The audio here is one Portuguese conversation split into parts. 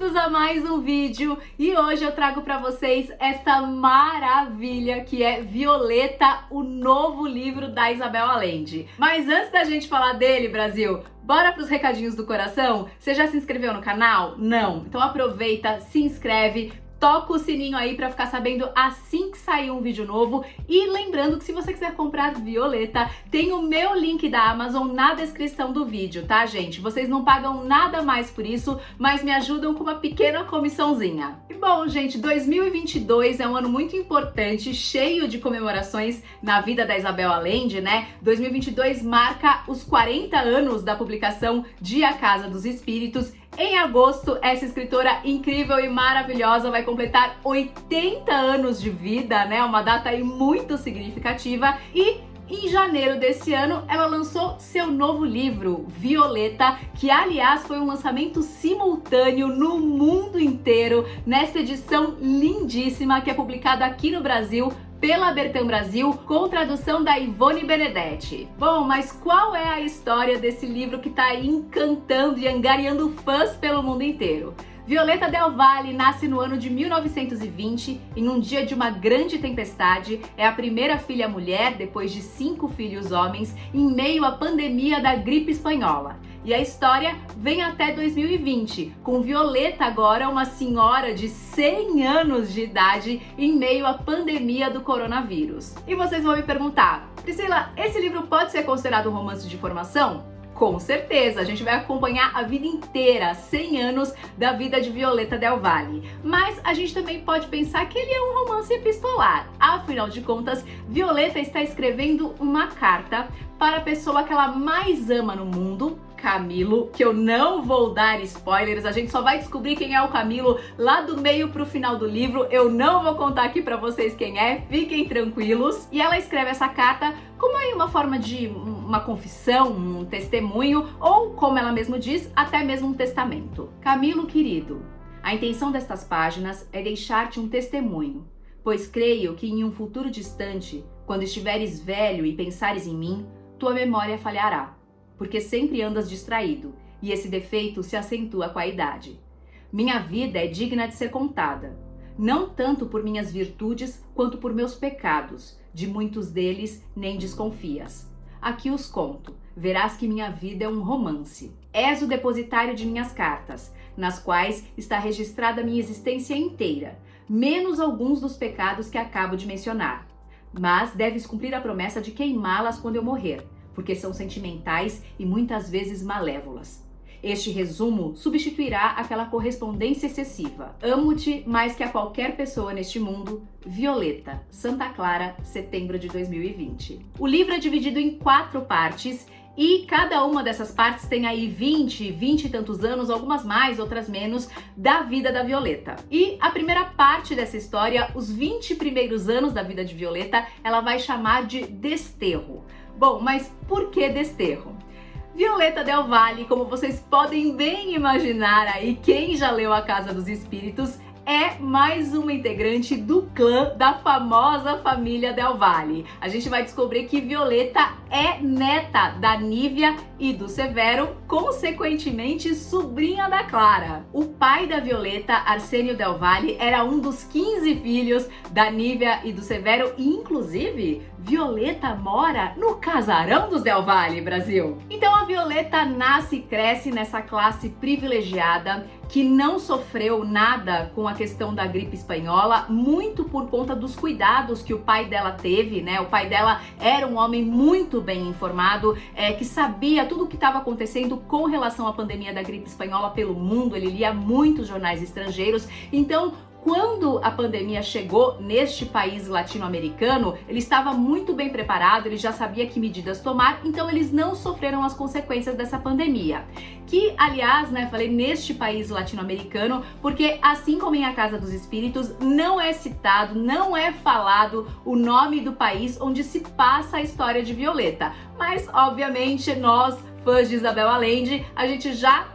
Bem-vindos a mais um vídeo e hoje eu trago para vocês esta maravilha que é Violeta, o novo livro da Isabel Allende. Mas antes da gente falar dele, Brasil, bora para os recadinhos do coração? Você já se inscreveu no canal? Não? Então aproveita, se inscreve, toca o sininho aí para ficar sabendo assim que sair um vídeo novo. E lembrando que se você quiser comprar Violeta, tem o meu link da Amazon na descrição do vídeo, tá, gente? Vocês não pagam nada mais por isso, mas me ajudam com uma pequena comissãozinha. E bom, gente, 2022 é um ano muito importante, cheio de comemorações na vida da Isabel Allende, né? 2022 marca os 40 anos da publicação de A Casa dos Espíritos. Em agosto, essa escritora incrível e maravilhosa vai completar 80 anos de vida, né? Uma data aí muito significativa. E em janeiro desse ano, ela lançou seu novo livro, Violeta, que aliás foi um lançamento simultâneo no mundo inteiro, nessa edição lindíssima que é publicada aqui no Brasil pela Bertrand Brasil, com tradução da Ivone Benedetti. Bom, mas qual é a história desse livro que está aí encantando e angariando fãs pelo mundo inteiro? Violeta Del Valle nasce no ano de 1920, em um dia de uma grande tempestade. É a primeira filha mulher, depois de 5 filhos homens, em meio à pandemia da gripe espanhola. E a história vem até 2020, com Violeta agora uma senhora de 100 anos de idade em meio à pandemia do coronavírus. E vocês vão me perguntar, Priscila, esse livro pode ser considerado um romance de formação? Com certeza, a gente vai acompanhar a vida inteira, 100 anos da vida de Violeta Del Valle. Mas a gente também pode pensar que ele é um romance epistolar. Afinal de contas, Violeta está escrevendo uma carta para a pessoa que ela mais ama no mundo, Camilo, que eu não vou dar spoilers, a gente só vai descobrir quem é o Camilo lá do meio pro final do livro. Eu não vou contar aqui pra vocês quem é, fiquem tranquilos. E ela escreve essa carta como aí uma forma de uma confissão, um testemunho, ou como ela mesma diz, até mesmo um testamento. Camilo querido, a intenção destas páginas é deixar-te um testemunho, pois creio que em um futuro distante, quando estiveres velho e pensares em mim, tua memória falhará, porque sempre andas distraído, e esse defeito se acentua com a idade. Minha vida é digna de ser contada, não tanto por minhas virtudes, quanto por meus pecados, de muitos deles nem desconfias. Aqui os conto, verás que minha vida é um romance. És o depositário de minhas cartas, nas quais está registrada minha existência inteira, menos alguns dos pecados que acabo de mencionar. Mas deves cumprir a promessa de queimá-las quando eu morrer, porque são sentimentais e muitas vezes malévolas. Este resumo substituirá aquela correspondência excessiva. Amo-te mais que a qualquer pessoa neste mundo. Violeta, Santa Clara, setembro de 2020. O livro é dividido em 4 partes e cada uma dessas partes tem aí 20 e tantos anos, algumas mais, outras menos, da vida da Violeta. E a primeira parte dessa história, os 20 primeiros anos da vida de Violeta, ela vai chamar de desterro. Bom, mas por que desterro? Violeta Del Valle, como vocês podem bem imaginar aí, quem já leu A Casa dos Espíritos, é mais uma integrante do clã da famosa família Del Valle. A gente vai descobrir que Violeta é neta da Nívia e do Severo, consequentemente sobrinha da Clara. O pai da Violeta, Arsênio Del Valle, era um dos 15 filhos da Nívia e do Severo e, inclusive, Violeta mora no casarão dos Del Valle, Brasil. Então a Violeta nasce e cresce nessa classe privilegiada que não sofreu nada com a questão da gripe espanhola, muito por conta dos cuidados que o pai dela teve, né? O pai dela era um homem muito bem informado, que sabia tudo o que estava acontecendo com relação à pandemia da gripe espanhola pelo mundo, ele lia muitos jornais estrangeiros, então quando a pandemia chegou neste país latino-americano, ele estava muito bem preparado, ele já sabia que medidas tomar, então eles não sofreram as consequências dessa pandemia. Que, aliás, né, falei neste país latino-americano, porque assim como em A Casa dos Espíritos, não é citado, não é falado o nome do país onde se passa a história de Violeta. Mas, obviamente, nós, fãs de Isabel Allende, a gente já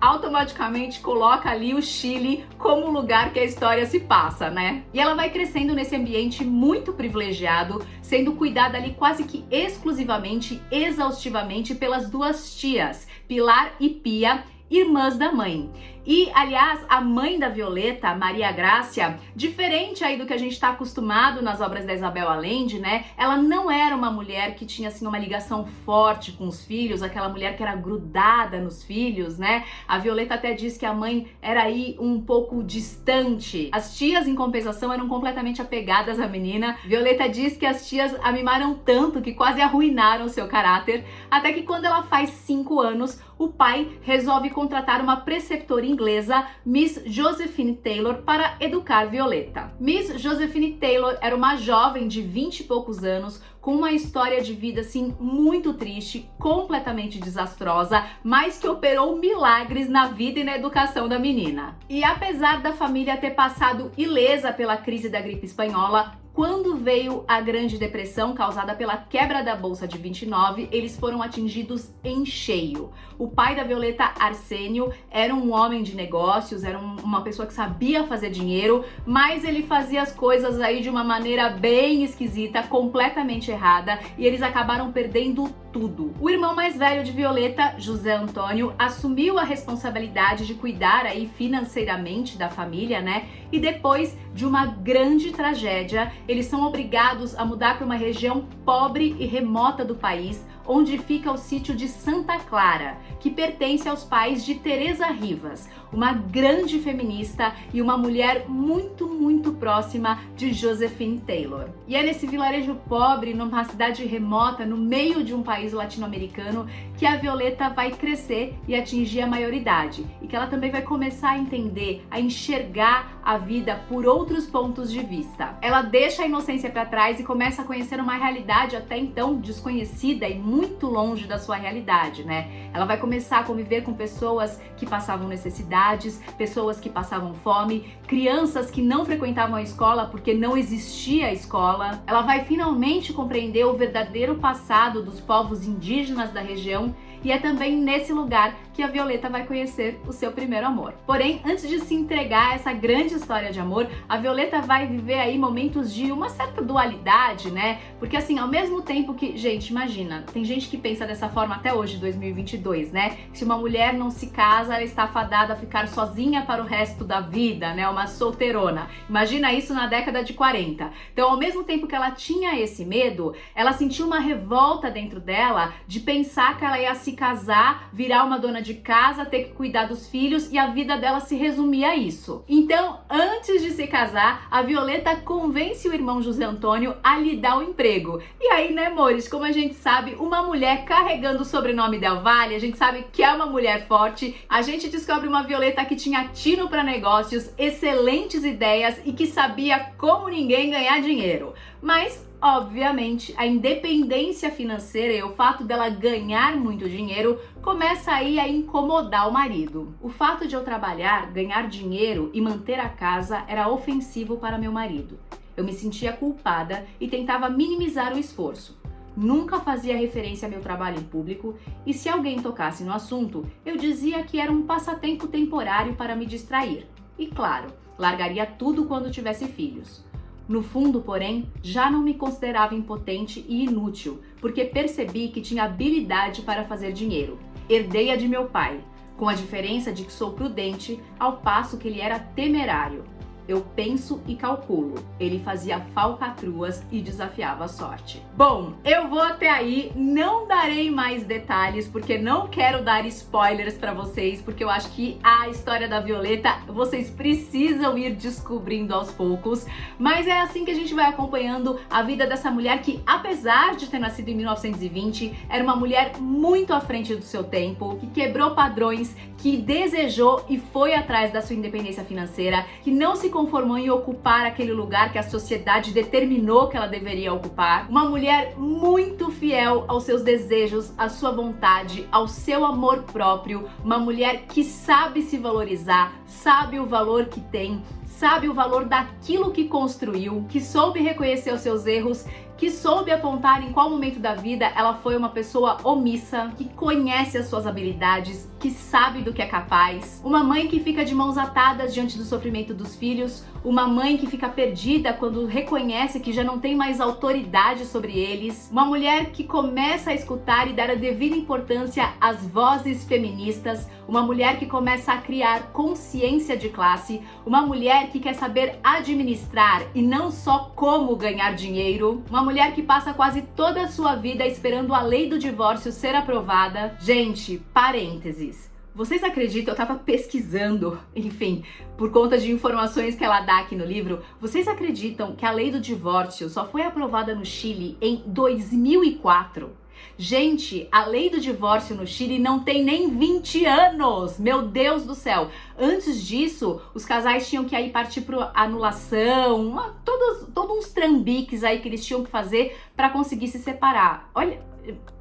automaticamente coloca ali o Chile como lugar que a história se passa, né? E ela vai crescendo nesse ambiente muito privilegiado, sendo cuidada ali quase que exclusivamente, exaustivamente pelas duas tias, Pilar e Pia, irmãs da mãe. E, aliás, a mãe da Violeta, Maria Grácia, diferente aí do que a gente está acostumado nas obras da Isabel Allende, né? Ela não era uma mulher que tinha, assim, uma ligação forte com os filhos, aquela mulher que era grudada nos filhos, né? A Violeta até diz que a mãe era aí um pouco distante. As tias, em compensação, eram completamente apegadas à menina. Violeta diz que as tias a mimaram tanto que quase arruinaram seu caráter, até que quando ela faz 5 anos, o pai resolve contratar uma preceptora inglesa, Miss Josephine Taylor, para educar Violeta. Miss Josephine Taylor era uma jovem de 20 e poucos anos, com uma história de vida assim muito triste, completamente desastrosa, mas que operou milagres na vida e na educação da menina. E apesar da família ter passado ilesa pela crise da gripe espanhola, quando veio a Grande Depressão, causada pela quebra da Bolsa de 29, eles foram atingidos em cheio. O pai da Violeta, Arsênio, era um homem de negócios, era uma pessoa que sabia fazer dinheiro, mas ele fazia as coisas aí de uma maneira bem esquisita, completamente errada, e eles acabaram perdendo tudo. O irmão mais velho de Violeta, José Antônio, assumiu a responsabilidade de cuidar aí financeiramente da família, né? E depois de uma grande tragédia, eles são obrigados a mudar para uma região pobre e remota do país, onde fica o sítio de Santa Clara, que pertence aos pais de Teresa Rivas, uma grande feminista e uma mulher muito próxima de Josephine Taylor. E é nesse vilarejo pobre, numa cidade remota, no meio de um país latino-americano, que a Violeta vai crescer e atingir a maioridade, e que ela também vai começar a entender, a enxergar a vida por outros pontos de vista. Ela deixa a inocência para trás e começa a conhecer uma realidade até então desconhecida e muito longe da sua realidade, né? Ela vai começar a conviver com pessoas que passavam necessidades, pessoas que passavam fome, crianças que não frequentavam a escola porque não existia a escola. Ela vai finalmente compreender o verdadeiro passado dos povos indígenas da região, e é também nesse lugar que a Violeta vai conhecer o seu primeiro amor. Porém, antes de se entregar a essa grande história de amor, a Violeta vai viver aí momentos de uma certa dualidade, né? Porque assim, ao mesmo tempo que, gente, imagina, tem gente que pensa dessa forma até hoje, 2022, né? Se uma mulher não se casa, ela está fadada a ficar sozinha para o resto da vida, né? Uma solteirona. Imagina isso na década de 40. Então, ao mesmo tempo que ela tinha esse medo, ela sentiu uma revolta dentro dela de pensar que ela ia se casar, virar uma dona de casa, ter que cuidar dos filhos, e a vida dela se resumia a isso. Então, antes de se casar, a Violeta convence o irmão José Antônio a lhe dar um emprego. E aí, né, amores, como a gente sabe, uma mulher carregando o sobrenome Del Valle, a gente sabe que é uma mulher forte, a gente descobre uma Violeta que tinha tino para negócios, excelentes ideias e que sabia como ninguém ganhar dinheiro. Mas obviamente, a independência financeira e o fato dela ganhar muito dinheiro começa aí a incomodar o marido. O fato de eu trabalhar, ganhar dinheiro e manter a casa era ofensivo para meu marido. Eu me sentia culpada e tentava minimizar o esforço. Nunca fazia referência a meu trabalho em público, e se alguém tocasse no assunto, eu dizia que era um passatempo temporário para me distrair. E claro, largaria tudo quando tivesse filhos. No fundo, porém, já não me considerava impotente e inútil, porque percebi que tinha habilidade para fazer dinheiro. Herdei a de meu pai, com a diferença de que sou prudente, ao passo que ele era temerário. Eu penso e calculo. Ele fazia falcatruas e desafiava a sorte. Bom, eu vou até aí, não darei mais detalhes, porque não quero dar spoilers pra vocês, porque eu acho que a história da Violeta vocês precisam ir descobrindo aos poucos. Mas é assim que a gente vai acompanhando a vida dessa mulher que, apesar de ter nascido em 1920, era uma mulher muito à frente do seu tempo, que quebrou padrões, que desejou e foi atrás da sua independência financeira, que não se conformou em ocupar aquele lugar que a sociedade determinou que ela deveria ocupar. Uma mulher muito fiel aos seus desejos, à sua vontade, ao seu amor próprio. Uma mulher que sabe se valorizar, sabe o valor que tem, sabe o valor daquilo que construiu, que soube reconhecer os seus erros, que soube apontar em qual momento da vida ela foi uma pessoa omissa, que conhece as suas habilidades, que sabe do que é capaz. Uma mãe que fica de mãos atadas diante do sofrimento dos filhos, uma mãe que fica perdida quando reconhece que já não tem mais autoridade sobre eles, uma mulher que começa a escutar e dar a devida importância às vozes feministas, uma mulher que começa a criar consciência de classe, uma mulher que quer saber administrar e não só como ganhar dinheiro, uma mulher que passa quase toda a sua vida esperando a lei do divórcio ser aprovada. Gente, parênteses. Vocês acreditam, eu tava pesquisando, enfim, por conta de informações que ela dá aqui no livro, vocês acreditam que a lei do divórcio só foi aprovada no Chile em 2004? Gente, a lei do divórcio no Chile não tem nem 20 anos! Meu Deus do céu! Antes disso, os casais tinham que aí partir para anulação, todos uns trambiques aí que eles tinham que fazer para conseguir se separar. Olha,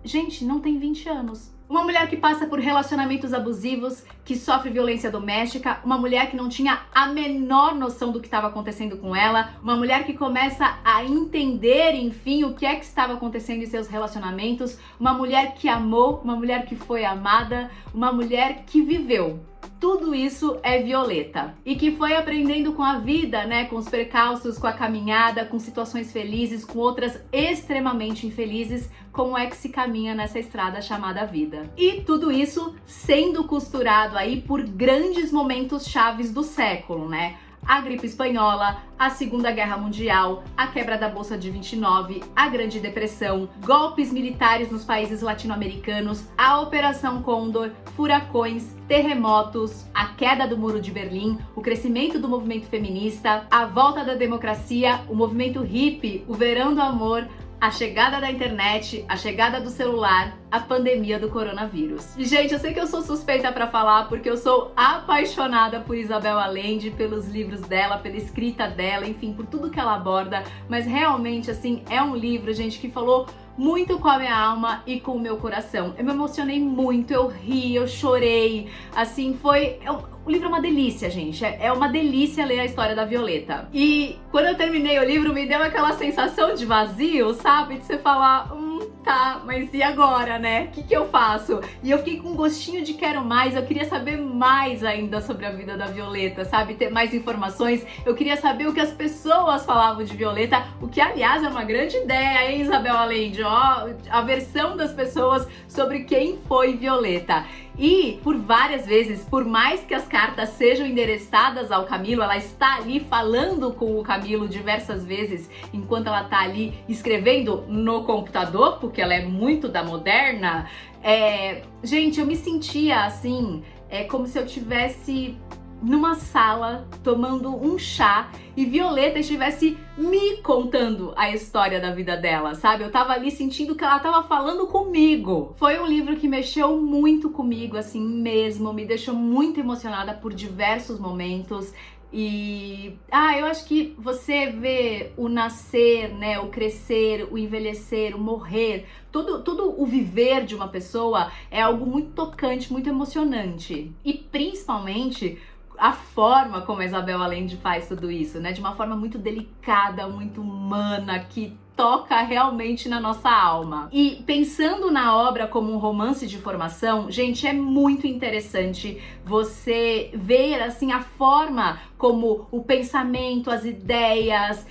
gente, não tem 20 anos. Uma mulher que passa por relacionamentos abusivos, que sofre violência doméstica, uma mulher que não tinha a menor noção do que estava acontecendo com ela, uma mulher que começa a entender, enfim, o que é que estava acontecendo em seus relacionamentos, uma mulher que amou, uma mulher que foi amada, uma mulher que viveu. Tudo isso é Violeta. E que foi aprendendo com a vida, né? Com os percalços, com a caminhada, com situações felizes, com outras extremamente infelizes, como é que se caminha nessa estrada chamada vida. E tudo isso sendo costurado aí por grandes momentos chaves do século, né? A gripe espanhola, a Segunda Guerra Mundial, a quebra da Bolsa de 29, a Grande Depressão, golpes militares nos países latino-americanos, a Operação Condor, furacões, terremotos, a queda do Muro de Berlim, o crescimento do movimento feminista, a volta da democracia, o movimento hippie, o verão do amor, a chegada da internet, a chegada do celular, a pandemia do coronavírus. E, gente, eu sei que eu sou suspeita pra falar porque eu sou apaixonada por Isabel Allende, pelos livros dela, pela escrita dela, enfim, por tudo que ela aborda, mas realmente, assim, é um livro, gente, que falou muito com a minha alma e com o meu coração. Eu me emocionei muito, eu ri, eu chorei, assim, o livro é uma delícia, gente. É uma delícia ler a história da Violeta. E quando eu terminei o livro, me deu aquela sensação de vazio, sabe? De você falar, tá, mas e agora, né? O que eu faço? E eu fiquei com um gostinho de quero mais, eu queria saber mais ainda sobre a vida da Violeta, sabe? Ter mais informações. Eu queria saber o que as pessoas falavam de Violeta, o que, aliás, é uma grande ideia, hein, Isabel Allende? Ó, a versão das pessoas sobre quem foi Violeta. E por várias vezes, por mais que as cartas sejam endereçadas ao Camilo, ela está ali falando com o Camilo diversas vezes, enquanto ela está ali escrevendo no computador, porque ela é muito da moderna. Gente, eu me sentia assim, como se eu tivesse numa sala tomando um chá e Violeta estivesse me contando a história da vida dela, sabe? Eu tava ali sentindo que ela tava falando comigo. Foi um livro que mexeu muito comigo, assim mesmo, me deixou muito emocionada por diversos momentos. E eu acho que você vê o nascer, né, o crescer, o envelhecer, o morrer, tudo o viver de uma pessoa é algo muito tocante, muito emocionante. E principalmente a forma como a Isabel Allende faz tudo isso, né? De uma forma muito delicada, muito humana, que toca realmente na nossa alma. E pensando na obra como um romance de formação, gente, é muito interessante você ver, assim, a forma como o pensamento, as ideias,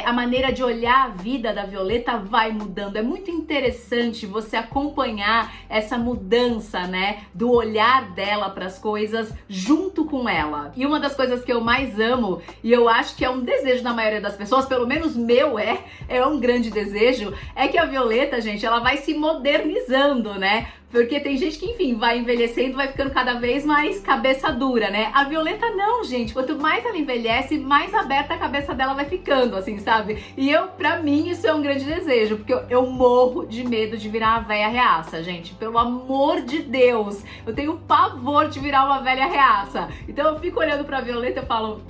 a maneira de olhar a vida da Violeta vai mudando. É muito interessante você acompanhar essa mudança, né, do olhar dela para as coisas junto com ela. E uma das coisas que eu mais amo, e eu acho que é um desejo da maioria das pessoas, pelo menos meu é um grande desejo, é que a Violeta, gente, ela vai se modernizando, né? Porque tem gente que, enfim, vai envelhecendo, vai ficando cada vez mais cabeça dura, né? A Violeta não, gente. Quanto mais ela envelhece, mais aberta a cabeça dela vai ficando, assim, sabe? E pra mim, isso é um grande desejo, porque eu morro de medo de virar uma velha reaça, gente. Pelo amor de Deus, eu tenho pavor de virar uma velha reaça. Então eu fico olhando pra Violeta e falo,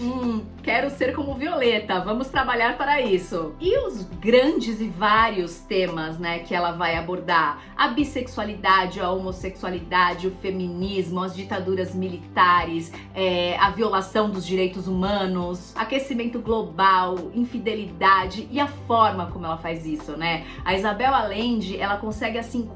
quero ser como Violeta, vamos trabalhar para isso. E os grandes e vários temas, né, que ela vai abordar, a bissexualidade, sexualidade, a homossexualidade, o feminismo, as ditaduras militares, a violação dos direitos humanos, aquecimento global, infidelidade e a forma como ela faz isso, né? A Isabel Allende, ela consegue assim,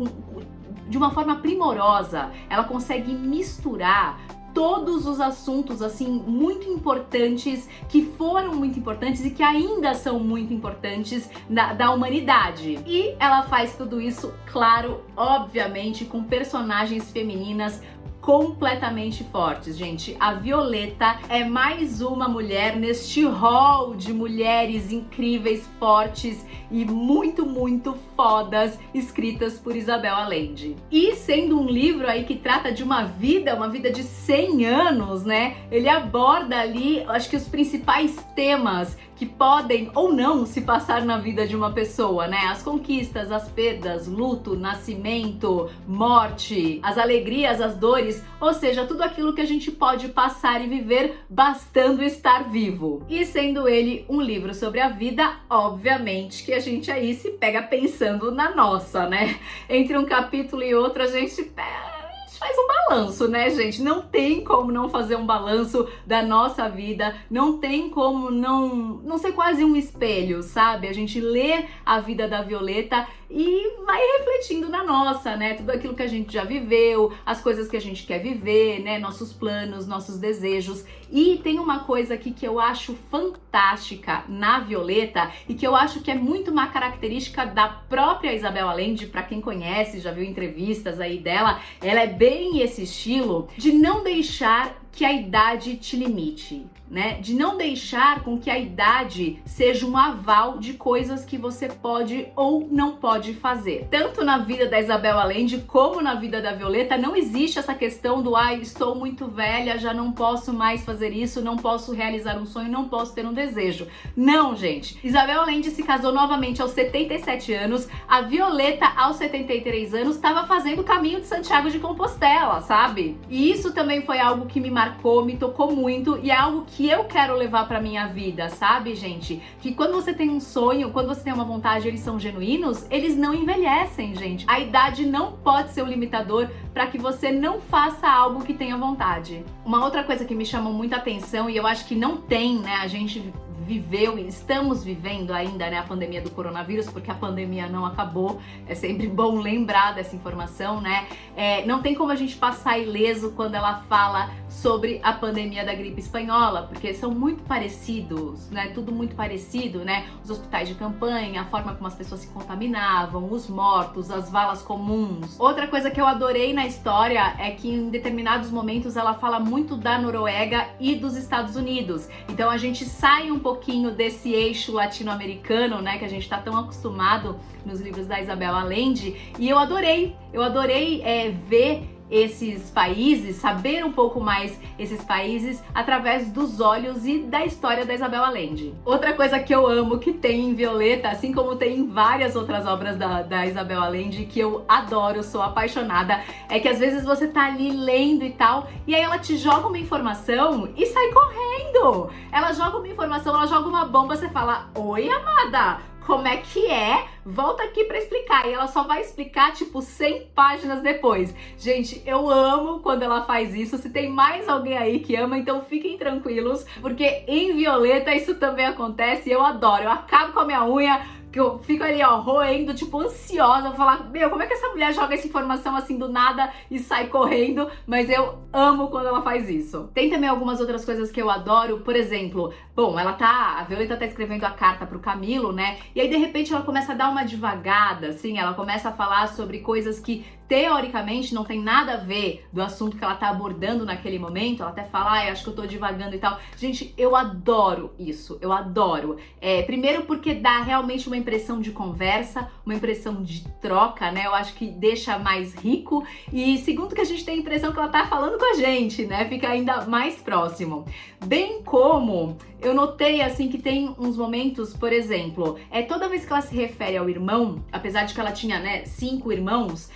de uma forma primorosa, ela consegue misturar todos os assuntos assim muito importantes, que foram muito importantes e que ainda são muito importantes da humanidade. E ela faz tudo isso, claro, obviamente, com personagens femininas completamente fortes, gente. A Violeta é mais uma mulher neste hall de mulheres incríveis, fortes e muito, muito fodas, escritas por Isabel Allende. E sendo um livro aí que trata de uma vida de 100 anos, né? Ele aborda ali, acho que os principais temas que podem ou não se passar na vida de uma pessoa, né? As conquistas, as perdas, luto, nascimento, morte, as alegrias, as dores, ou seja, tudo aquilo que a gente pode passar e viver bastando estar vivo. E sendo ele um livro sobre a vida, obviamente que a gente aí se pega pensando na nossa, né? Entre um capítulo e outro a gente faz um balanço, né, gente? Não tem como não fazer um balanço da nossa vida, não tem como não ser quase um espelho, sabe? A gente lê a vida da Violeta e vai refletindo na nossa, né? Tudo aquilo que a gente já viveu, as coisas que a gente quer viver, né? Nossos planos, nossos desejos. E tem uma coisa aqui que eu acho fantástica na Violeta e que eu acho que é muito uma característica da própria Isabel Allende, para quem conhece, já viu entrevistas aí dela, ela é bem esse estilo de não deixar que a idade te limite, né? De não deixar com que a idade seja um aval de coisas que você pode ou não pode fazer. Tanto na vida da Isabel Allende como na vida da Violeta não existe essa questão do estou muito velha, já não posso mais fazer isso, não posso realizar um sonho, não posso ter um desejo. Não, gente. Isabel Allende se casou novamente aos 77 anos, a Violeta aos 73 anos estava fazendo o caminho de Santiago de Compostela, sabe? E isso também foi algo que me marcou, me tocou muito e é algo que eu quero levar pra minha vida, sabe, gente? Que quando você tem um sonho, quando você tem uma vontade, eles são genuínos, eles não envelhecem, gente. A idade não pode ser um limitador para que você não faça algo que tenha vontade. Uma outra coisa que me chamou muita atenção e eu acho que não tem, né, a gente viveu e estamos vivendo ainda, né, a pandemia do coronavírus, porque a pandemia não acabou, é sempre bom lembrar dessa informação, né? Não tem como a gente passar ileso quando ela fala sobre a pandemia da gripe espanhola, porque são muito parecidos, né? Tudo muito parecido, né? Os hospitais de campanha, a forma como as pessoas se contaminavam, os mortos, as valas comuns. Outra coisa que eu adorei na história é que em determinados momentos ela fala muito da Noruega e dos Estados Unidos. Então a gente sai um pouquinho desse eixo latino-americano, né, que a gente tá tão acostumado nos livros da Isabel Allende, e eu adorei ver esses países, saber um pouco mais esses países através dos olhos e da história da Isabel Allende. Outra coisa que eu amo que tem em Violeta, assim como tem em várias outras obras da Isabel Allende, que eu adoro, sou apaixonada, é que às vezes você tá ali lendo e tal, e aí ela te joga uma informação e sai correndo. Ela joga uma informação, ela joga uma bomba, você fala, oi, amada, como é que é? Volta aqui pra explicar. E ela só vai explicar, tipo, 100 páginas depois. Gente, eu amo quando ela faz isso. Se tem mais alguém aí que ama, então fiquem tranquilos, porque em Violeta isso também acontece e eu adoro. Eu acabo com a minha unha, que eu fico ali, ó, roendo, tipo, ansiosa, vou falar, meu, como é que essa mulher joga essa informação assim do nada e sai correndo? Mas eu amo quando ela faz isso. Tem também algumas outras coisas que eu adoro, por exemplo, bom, a Violeta tá escrevendo a carta pro Camilo, né? E aí, de repente, ela começa a dar uma divagada, assim, ela começa a falar sobre coisas que teoricamente não tem nada a ver do assunto que ela tá abordando naquele momento. Ela até fala, acho que eu tô divagando e tal. Gente, eu adoro isso, eu adoro. Primeiro porque dá realmente uma impressão de conversa, uma impressão de troca, né? Eu acho que deixa mais rico. E segundo que a gente tem a impressão que ela tá falando com a gente, né? Fica ainda mais próximo. Bem como eu notei, assim, que tem uns momentos, por exemplo, toda vez que ela se refere ao irmão, apesar de que ela tinha, né, 5 irmãos,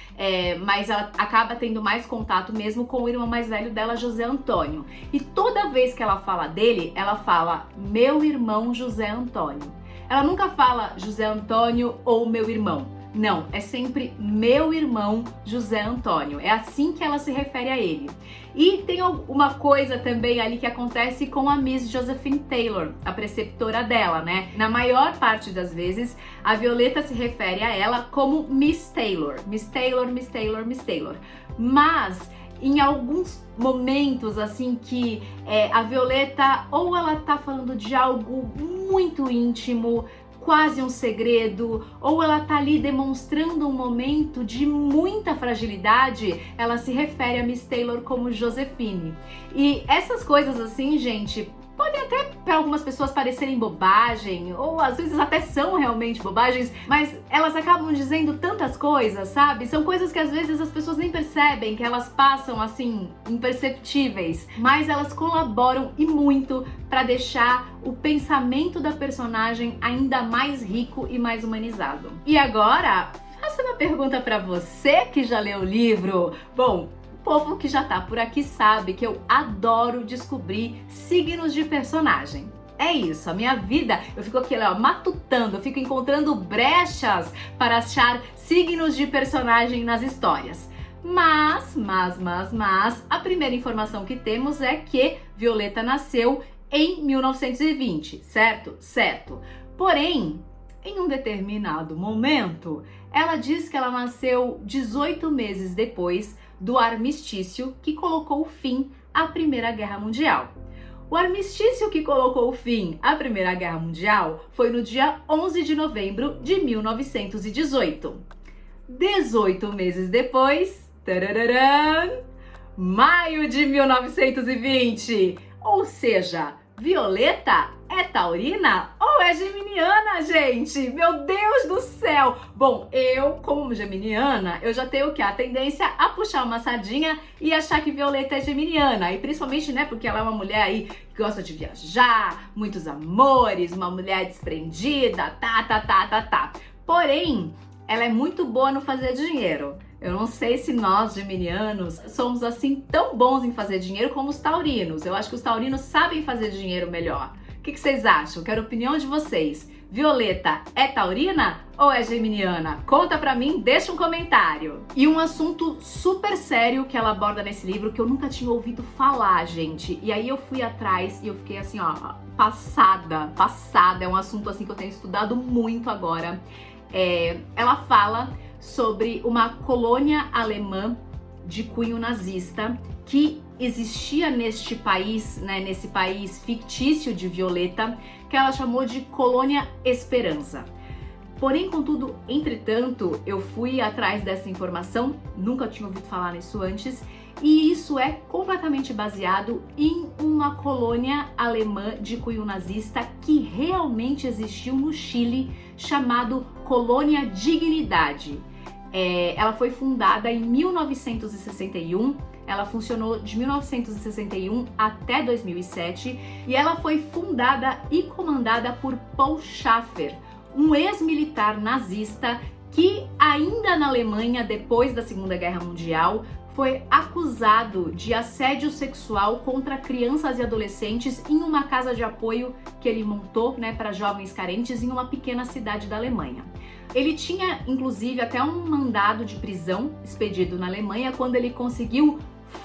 mas ela acaba tendo mais contato mesmo com o irmão mais velho dela, José Antônio. E toda vez que ela fala dele, ela fala, meu irmão José Antônio. Ela nunca fala José Antônio ou meu irmão. Não, é sempre meu irmão José Antônio. É assim que ela se refere a ele. E tem uma coisa também ali que acontece com a Miss Josephine Taylor, a preceptora dela, né? Na maior parte das vezes, a Violeta se refere a ela como Miss Taylor. Miss Taylor, Miss Taylor, Miss Taylor. Mas em alguns momentos assim que a Violeta ou ela tá falando de algo muito íntimo, quase um segredo, ou ela tá ali demonstrando um momento de muita fragilidade, ela se refere a Miss Taylor como Josephine. E essas coisas assim, gente, podem até para algumas pessoas parecerem bobagem, ou às vezes até são realmente bobagens, mas elas acabam dizendo tantas coisas, sabe? São coisas que às vezes as pessoas nem percebem, que elas passam assim, imperceptíveis, mas elas colaboram e muito para deixar o pensamento da personagem ainda mais rico e mais humanizado. E agora, faço uma pergunta para você que já leu o livro. Bom, o povo que já tá por aqui sabe que eu adoro descobrir signos de personagem. É isso, a minha vida, eu fico aqui, ó, matutando, eu fico encontrando brechas para achar signos de personagem nas histórias. Mas, a primeira informação que temos é que Violeta nasceu em 1920, certo? Certo. Porém, em um determinado momento, ela diz que ela nasceu 18 meses depois do armistício que colocou fim à Primeira Guerra Mundial. O armistício que colocou fim à Primeira Guerra Mundial foi no dia 11 de novembro de 1918. 18 meses depois, tarararã, maio de 1920. Ou seja, Violeta é taurina ou é geminiana, gente? Meu Deus do céu! Bom, eu, como geminiana, eu já tenho o quê? A tendência a puxar uma sardinha e achar que Violeta é geminiana. E principalmente, né, porque ela é uma mulher aí que gosta de viajar, muitos amores, uma mulher desprendida, tá. Porém, ela é muito boa no fazer dinheiro. Eu não sei se nós, geminianos, somos assim tão bons em fazer dinheiro como os taurinos. Eu acho que os taurinos sabem fazer dinheiro melhor. O que vocês acham? Quero a opinião de vocês. Violeta é taurina ou é geminiana? Conta pra mim, deixa um comentário. E um assunto super sério que ela aborda nesse livro que eu nunca tinha ouvido falar, gente. E aí eu fui atrás e eu fiquei assim, ó, passada. É um assunto assim que eu tenho estudado muito agora. Ela fala sobre uma colônia alemã de cunho nazista que existia neste país, né, nesse país fictício de Violeta, que ela chamou de Colônia Esperança. Porém, contudo, entretanto, eu fui atrás dessa informação, nunca tinha ouvido falar nisso antes, e isso é completamente baseado em uma colônia alemã de cunho nazista que realmente existiu no Chile, chamado Colônia Dignidade. Ela foi fundada em 1961, ela funcionou de 1961 até 2007 e ela foi fundada e comandada por Paul Schaeffer, um ex-militar nazista que ainda na Alemanha, depois da Segunda Guerra Mundial, foi acusado de assédio sexual contra crianças e adolescentes em uma casa de apoio que ele montou, né, para jovens carentes em uma pequena cidade da Alemanha. Ele tinha, inclusive, até um mandado de prisão expedido na Alemanha quando ele conseguiu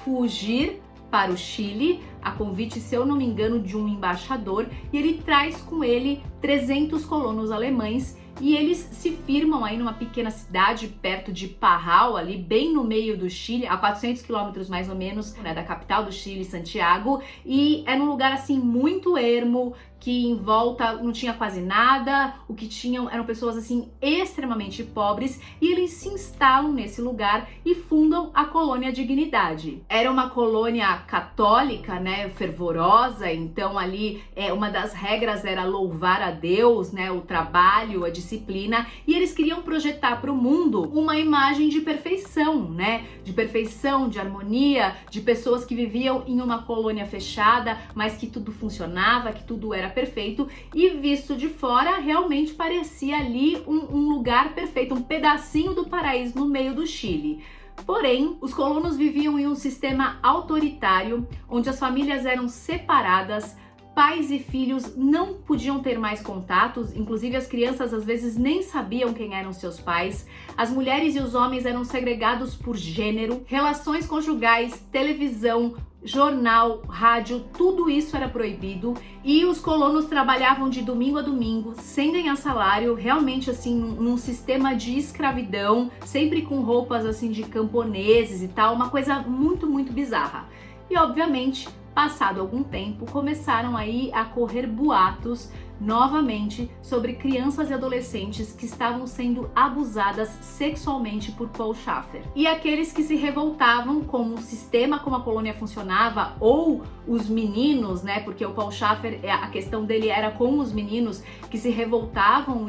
fugir para o Chile, a convite, se eu não me engano, de um embaixador, e ele traz com ele 300 colonos alemães e eles se firmam aí numa pequena cidade perto de Parral, ali bem no meio do Chile, a 400 quilômetros mais ou menos, né, da capital do Chile, Santiago, e é num lugar assim muito ermo, que em volta não tinha quase nada, o que tinham eram pessoas assim extremamente pobres, e eles se instalam nesse lugar e fundam a Colônia Dignidade. Era uma colônia católica, né, fervorosa, então ali uma das regras era louvar a Deus, né, o trabalho, a disciplina, e eles queriam projetar para o mundo uma imagem de perfeição, né, de perfeição, de harmonia, de pessoas que viviam em uma colônia fechada, mas que tudo funcionava, que tudo era perfeito, e visto de fora realmente parecia ali um lugar perfeito, um pedacinho do paraíso no meio do Chile. Porém, os colonos viviam em um sistema autoritário, onde as famílias eram separadas, pais e filhos não podiam ter mais contatos, inclusive as crianças às vezes nem sabiam quem eram seus pais. As mulheres e os homens eram segregados por gênero, relações conjugais, televisão, jornal, rádio, tudo isso era proibido e os colonos trabalhavam de domingo a domingo, sem ganhar salário, realmente assim, num sistema de escravidão, sempre com roupas assim de camponeses e tal, uma coisa muito, muito bizarra. E obviamente, passado algum tempo, começaram aí a correr boatos novamente sobre crianças e adolescentes que estavam sendo abusadas sexualmente por Paul Schafer. E aqueles que se revoltavam com o sistema, como a colônia funcionava, ou os meninos, né, porque o Paul Schafer, a questão dele era com os meninos que se revoltavam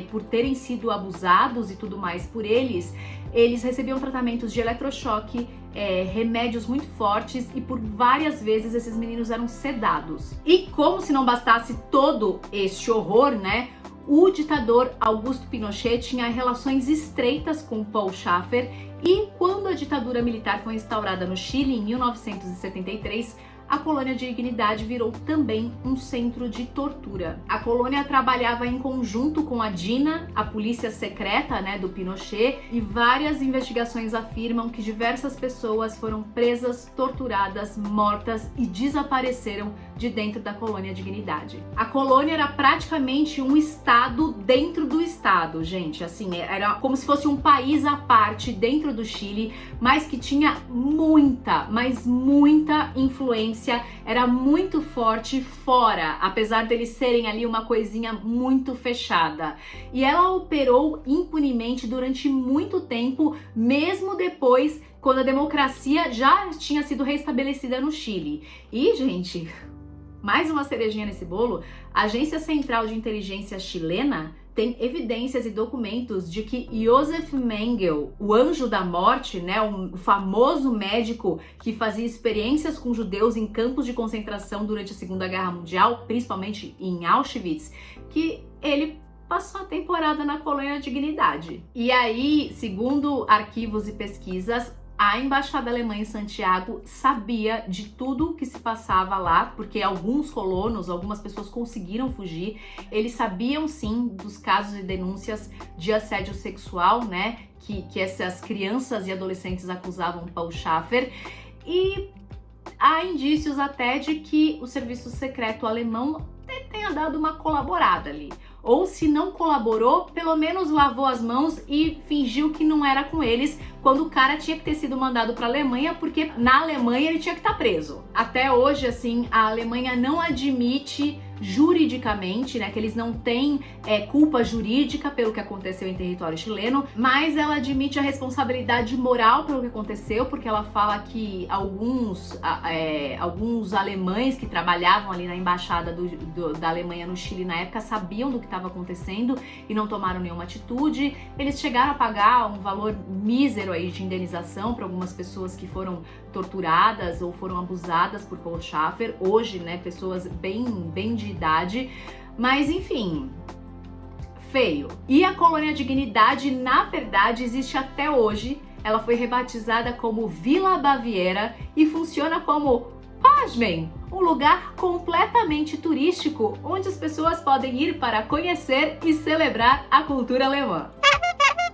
por terem sido abusados e tudo mais por eles recebiam tratamentos de eletrochoque, remédios muito fortes e por várias vezes esses meninos eram sedados. E como se não bastasse todo este horror, né? O ditador Augusto Pinochet tinha relações estreitas com Paul Schafer e quando a ditadura militar foi instaurada no Chile em 1973, a colônia de Dignidade virou também um centro de tortura. A colônia trabalhava em conjunto com a DINA, a polícia secreta, né, do Pinochet, e várias investigações afirmam que diversas pessoas foram presas, torturadas, mortas e desapareceram de dentro da colônia Dignidade. A colônia era praticamente um estado dentro do estado, gente, assim, era como se fosse um país à parte dentro do Chile, mas que tinha muita, mas muita influência, era muito forte fora, apesar deles serem ali uma coisinha muito fechada. E ela operou impunemente durante muito tempo, mesmo depois, quando a democracia já tinha sido restabelecida no Chile. E, gente, mais uma cerejinha nesse bolo, a Agência Central de Inteligência chilena tem evidências e documentos de que Josef Mengele, o anjo da morte, né, o famoso médico que fazia experiências com judeus em campos de concentração durante a Segunda Guerra Mundial, principalmente em Auschwitz, que ele passou a temporada na colônia Dignidade. E aí, segundo arquivos e pesquisas, a embaixada alemã em Santiago sabia de tudo que se passava lá, porque alguns colonos, algumas pessoas conseguiram fugir. Eles sabiam sim dos casos e denúncias de assédio sexual, né, que essas crianças e adolescentes acusavam Paul Schafer. E há indícios até de que o serviço secreto alemão tenha dado uma colaborada ali. Ou se não colaborou, pelo menos lavou as mãos e fingiu que não era com eles, quando o cara tinha que ter sido mandado para a Alemanha, porque na Alemanha ele tinha que estar preso. Até hoje, assim, a Alemanha não admite juridicamente, né, que eles não têm culpa jurídica pelo que aconteceu em território chileno, mas ela admite a responsabilidade moral pelo que aconteceu, porque ela fala que alguns alemães que trabalhavam ali na embaixada da Alemanha no Chile na época sabiam do que estava acontecendo e não tomaram nenhuma atitude. Eles chegaram a pagar um valor mísero aí de indenização para algumas pessoas que foram torturadas ou foram abusadas por Paul Schafer, hoje, né, pessoas bem de idade, mas enfim, feio. E a colônia Dignidade, na verdade, existe até hoje. Ela foi rebatizada como Vila Baviera e funciona como, pasmem, um lugar completamente turístico, onde as pessoas podem ir para conhecer e celebrar a cultura alemã.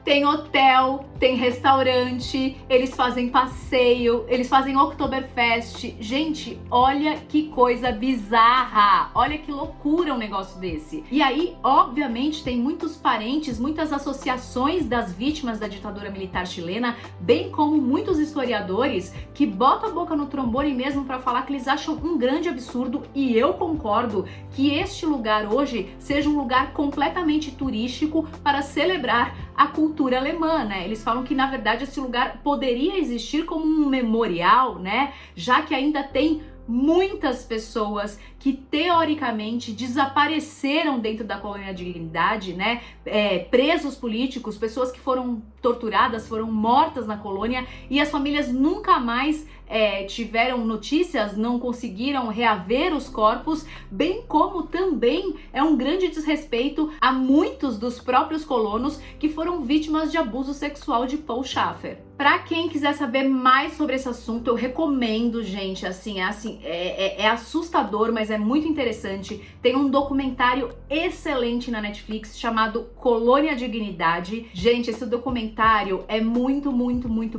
Tem hotel, tem restaurante, eles fazem passeio, eles fazem Oktoberfest. Gente, olha que coisa bizarra, olha que loucura um negócio desse. E aí, obviamente, tem muitos parentes, muitas associações das vítimas da ditadura militar chilena, bem como muitos historiadores que botam a boca no trombone mesmo para falar que eles acham um grande absurdo, e eu concordo que este lugar hoje seja um lugar completamente turístico para celebrar a cultura alemã, né? Eles falam que, na verdade, esse lugar poderia existir como um memorial, né? Já que ainda tem muitas pessoas que teoricamente desapareceram dentro da colônia Dignidade, né? Presos políticos, pessoas que foram torturadas, foram mortas na colônia e as famílias nunca mais tiveram notícias, não conseguiram reaver os corpos, bem como também é um grande desrespeito a muitos dos próprios colonos que foram vítimas de abuso sexual de Paul Schafer. Para quem quiser saber mais sobre esse assunto, eu recomendo, gente, é assustador, mas é é muito interessante. Tem um documentário excelente na Netflix chamado Colônia Dignidade. Gente, esse documentário é muito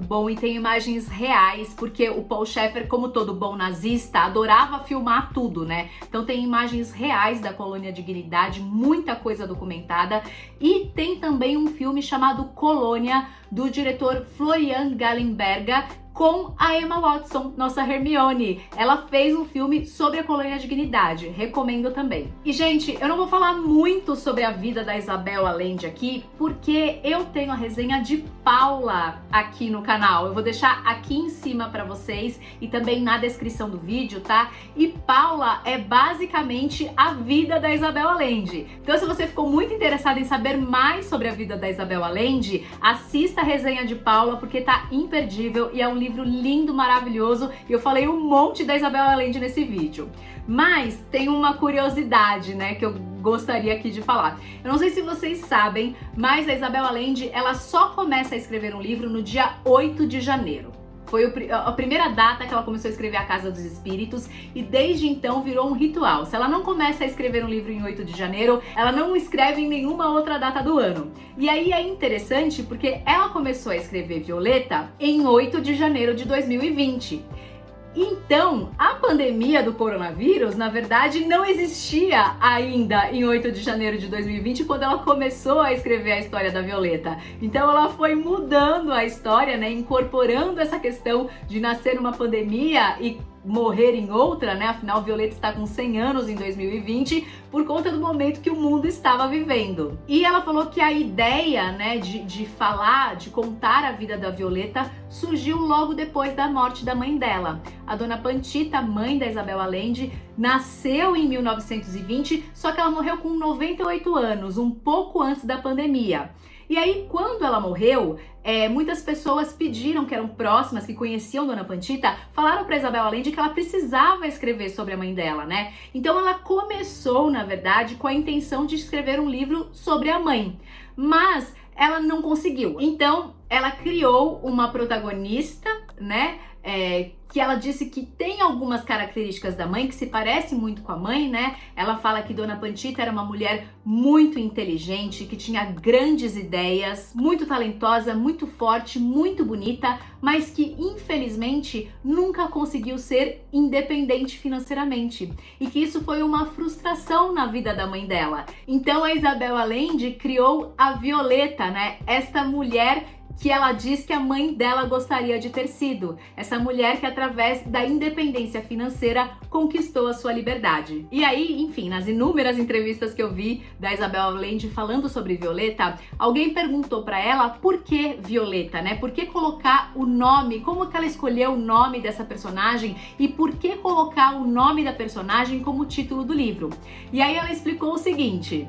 bom e tem imagens reais, porque o Paul Schaeffer, como todo bom nazista, adorava filmar tudo, né? Então tem imagens reais da Colônia Dignidade, muita coisa documentada. E tem também um filme chamado Colônia, do diretor Florian Gallenberger, com a Emma Watson, nossa Hermione. Ela fez um filme sobre a Colônia Dignidade, recomendo também. E, gente, eu não vou falar muito sobre a vida da Isabel Allende aqui, porque eu tenho a resenha de Paula aqui no canal. Eu vou deixar aqui em cima pra vocês e também na descrição do vídeo, tá? E Paula é basicamente a vida da Isabel Allende. Então, se você ficou muito interessado em saber mais sobre a vida da Isabel Allende, assista a resenha de Paula, porque tá imperdível e é um livro lindo, maravilhoso, e eu falei um monte da Isabel Allende nesse vídeo. Mas tem uma curiosidade, né, que eu gostaria aqui de falar. Eu não sei se vocês sabem, mas a Isabel Allende, ela só começa a escrever um livro no dia 8 de janeiro. Foi a primeira data que ela começou a escrever A Casa dos Espíritos e desde então virou um ritual. Se ela não começa a escrever um livro em 8 de janeiro, ela não escreve em nenhuma outra data do ano. E aí é interessante porque ela começou a escrever Violeta em 8 de janeiro de 2020. Então, a pandemia do coronavírus, na verdade, não existia ainda em 8 de janeiro de 2020, quando ela começou a escrever a história da Violeta. Então, ela foi mudando a história, né, incorporando essa questão de nascer numa pandemia e morrer em outra, né? Afinal, Violeta está com 100 anos em 2020 por conta do momento que o mundo estava vivendo. E ela falou que a ideia, né, de falar, de contar a vida da Violeta surgiu logo depois da morte da mãe dela. A dona Pantita, mãe da Isabel Allende, nasceu em 1920, só que ela morreu com 98 anos, um pouco antes da pandemia. E aí, quando ela morreu, muitas pessoas pediram, que eram próximas, que conheciam Dona Pantita, falaram para Isabel Allende que ela precisava escrever sobre a mãe dela, né? Então ela começou, na verdade, com a intenção de escrever um livro sobre a mãe, mas ela não conseguiu. Então ela criou uma protagonista, né? Que ela disse que tem algumas características da mãe, que se parece muito com a mãe, né? Ela fala que Dona Pantita era uma mulher muito inteligente, que tinha grandes ideias, muito talentosa, muito forte, muito bonita, mas que infelizmente nunca conseguiu ser independente financeiramente. E que isso foi uma frustração na vida da mãe dela. Então a Isabel Allende criou a Violeta, né? Esta mulher que ela diz que a mãe dela gostaria de ter sido. Essa mulher que, através da independência financeira, conquistou a sua liberdade. E aí, enfim, nas inúmeras entrevistas que eu vi da Isabel Allende falando sobre Violeta, alguém perguntou pra ela por que Violeta, né? Por que colocar o nome, como que ela escolheu o nome dessa personagem e por que colocar o nome da personagem como título do livro. E aí ela explicou o seguinte: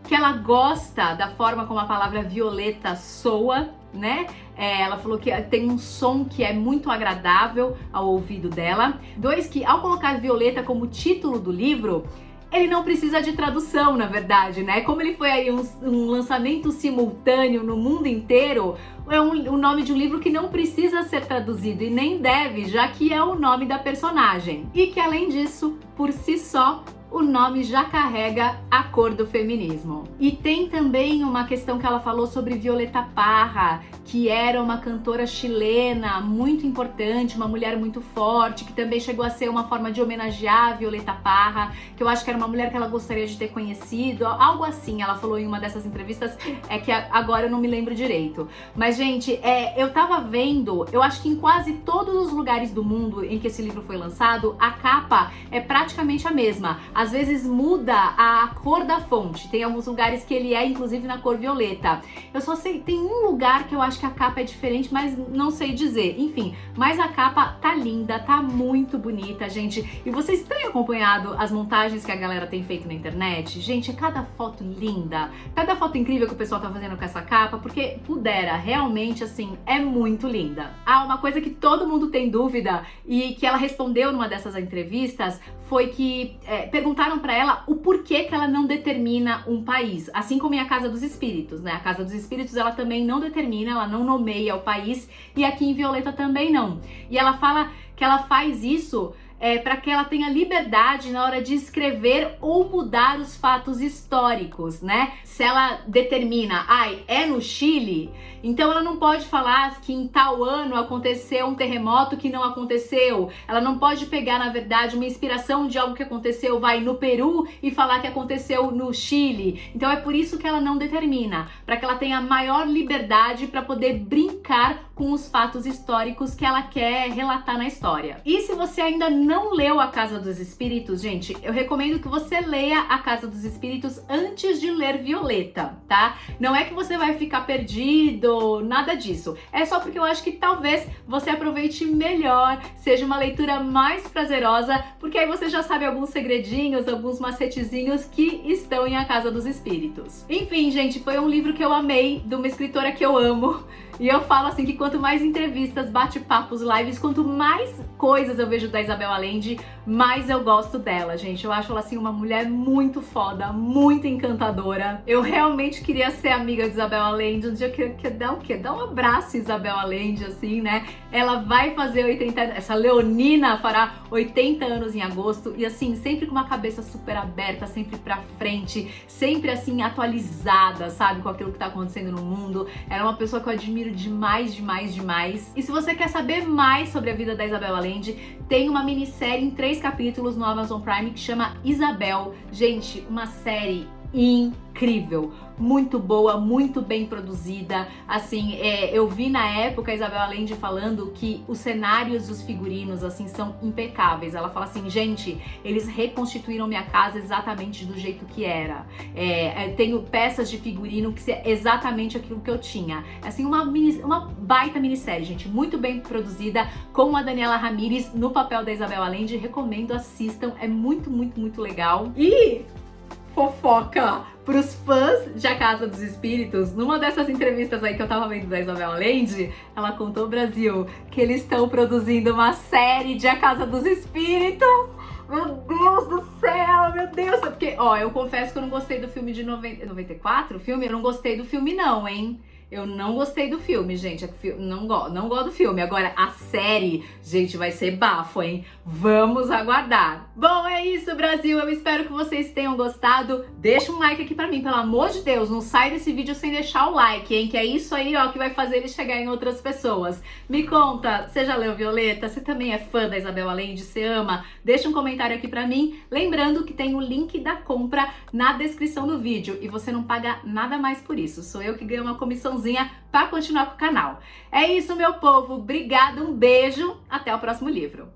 que ela gosta da forma como a palavra Violeta soa, né? Ela falou que tem um som que é muito agradável ao ouvido dela. 2, que ao colocar Violeta como título do livro, ele não precisa de tradução, na verdade, né? Como ele foi aí um lançamento simultâneo no mundo inteiro, é o nome de um livro que não precisa ser traduzido e nem deve, já que é o nome da personagem. E que, além disso, por si só, o nome já carrega a cor do feminismo. E tem também uma questão que ela falou sobre Violeta Parra, que era uma cantora chilena muito importante, uma mulher muito forte, que também chegou a ser uma forma de homenagear a Violeta Parra, que eu acho que era uma mulher que ela gostaria de ter conhecido, algo assim, ela falou em uma dessas entrevistas, que agora eu não me lembro direito. Mas, gente, eu tava vendo, eu acho que em quase todos os lugares do mundo em que esse livro foi lançado, a capa é praticamente a mesma. Às vezes muda a cor da fonte, tem alguns lugares que ele é inclusive na cor violeta. Eu só sei, tem um lugar que eu acho que a capa é diferente, mas não sei dizer. Enfim, mas a capa tá linda, tá muito bonita, gente. E vocês têm acompanhado as montagens que a galera tem feito na internet? Gente, é cada foto linda, cada foto incrível que o pessoal tá fazendo com essa capa, porque pudera, realmente, assim, é muito linda. Ah, uma coisa que todo mundo tem dúvida e que ela respondeu numa dessas entrevistas foi que perguntaram pra ela o porquê que ela não determina um país, assim como em A Casa dos Espíritos, né? A Casa dos Espíritos ela também não determina, ela não nomeia o país, e aqui em Violeta também não. E ela fala que ela faz isso para que ela tenha liberdade na hora de escrever ou mudar os fatos históricos, né? Se ela determina, é no Chile, então ela não pode falar que em tal ano aconteceu um terremoto que não aconteceu. Ela não pode pegar, na verdade, uma inspiração de algo que aconteceu, no Peru e falar que aconteceu no Chile. Então é por isso que ela não determina, para que ela tenha maior liberdade para poder brincar com os fatos históricos que ela quer relatar na história. E se você ainda não leu A Casa dos Espíritos, gente, eu recomendo que você leia A Casa dos Espíritos antes de ler Violeta, tá? Não é que você vai ficar perdido, nada disso. É só porque eu acho que talvez você aproveite melhor, seja uma leitura mais prazerosa, porque aí você já sabe alguns segredinhos, alguns macetezinhos que estão em A Casa dos Espíritos. Enfim, gente, foi um livro que eu amei, de uma escritora que eu amo. E eu falo assim que quanto mais entrevistas, bate-papos, lives, quanto mais coisas eu vejo da Isabel Allende, mais eu gosto dela, gente. Eu acho ela assim uma mulher muito foda, muito encantadora. Eu realmente queria ser amiga de Isabel Allende. Um dia eu queria dar o quê? Dar um abraço em Isabel Allende, assim, né? Ela vai fazer 80 anos, essa leonina fará 80 anos em agosto e assim, sempre com uma cabeça super aberta, sempre pra frente, sempre assim atualizada, sabe? Com aquilo que tá acontecendo no mundo. Ela é uma pessoa que eu admiro demais, demais, demais. E se você quer saber mais sobre a vida da Isabel Allende, tem uma minissérie em 3 capítulos no Amazon Prime que chama Isabel. Gente, uma série incrível, muito boa, muito bem produzida. Assim, eu vi na época a Isabel Allende falando que os cenários dos figurinos, assim, são impecáveis. Ela fala assim, gente, eles reconstituíram minha casa exatamente do jeito que era. Tenho peças de figurino que é exatamente aquilo que eu tinha. Assim, uma baita minissérie, gente, muito bem produzida, com a Daniela Ramírez no papel da Isabel Allende. Recomendo, assistam, é muito, muito, muito legal. E fofoca pros fãs de A Casa dos Espíritos, numa dessas entrevistas aí que eu tava vendo da Isabel Allende, ela contou ao Brasil que eles estão produzindo uma série de A Casa dos Espíritos. Meu Deus do céu, meu Deus! Porque, eu confesso que eu não gostei do filme de 94, o filme? Eu não gostei do filme não, hein? Eu não gostei do filme, gente. Não gosto do filme. Agora, a série, gente, vai ser bafo, hein? Vamos aguardar. Bom, é isso, Brasil. Eu espero que vocês tenham gostado. Deixa um like aqui pra mim, pelo amor de Deus. Não sai desse vídeo sem deixar o like, hein? Que é isso aí, que vai fazer ele chegar em outras pessoas. Me conta, você já leu Violeta? Você também é fã da Isabel Allende? Você ama? Deixa um comentário aqui pra mim. Lembrando que tem o link da compra na descrição do vídeo. E você não paga nada mais por isso. Sou eu que ganho uma comissão para continuar com o canal. É isso, meu povo. Obrigada, um beijo. Até o próximo livro.